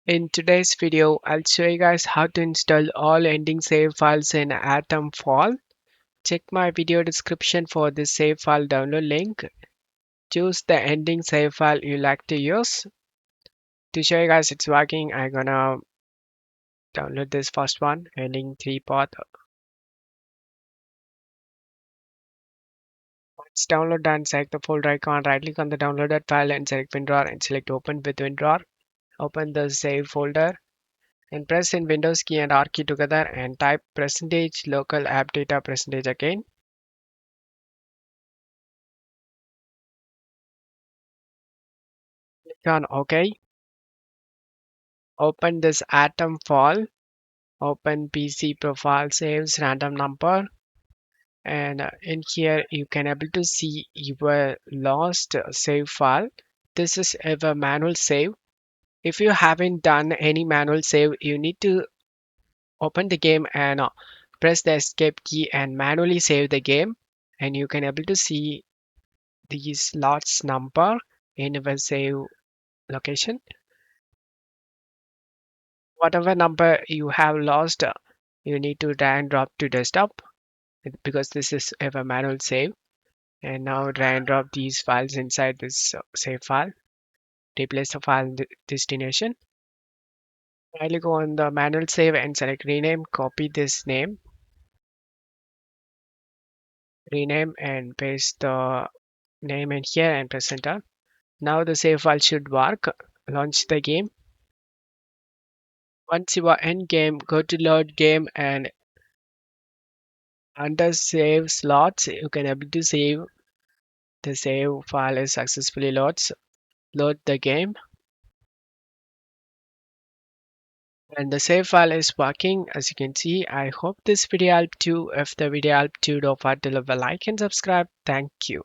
In today's video, I'll show you guys how to install all ending save files in Atomfall. Check my video description for the save file download link. Choose the ending save file you like to use. To show you guys it's working, I'm gonna download this first one, ending 3 path. Once download done, select the folder icon, right click on the downloaded file and select WinRAR and select open with WinRAR. Open the save folder and press in Windows key and R key together and type percentage local app data percentage again. Click on OK. Open this Atomfall. Open PC profile saves random number. And in here you can able to see your lost save file. This is a manual save. If you haven't done any manual save, you need to open the game and press the escape key and manually save the game. And you can able to see these lots number in your save location. Whatever number you have lost, you need to drag and drop to desktop because this is a manual save. And now drag and drop these files inside this save file. Replace the file destination. Finally, go on the manual save and select rename. Copy this name, rename, and paste the name in here and press enter. Now the save file should work. Launch the game. Once you are in game, go to load game and under save slots, you can able to save the save file is successfully loads. Load the game and the save file is working as you can see. I hope this video helped you. If the video helped you, don't forget to leave a like and subscribe. Thank you.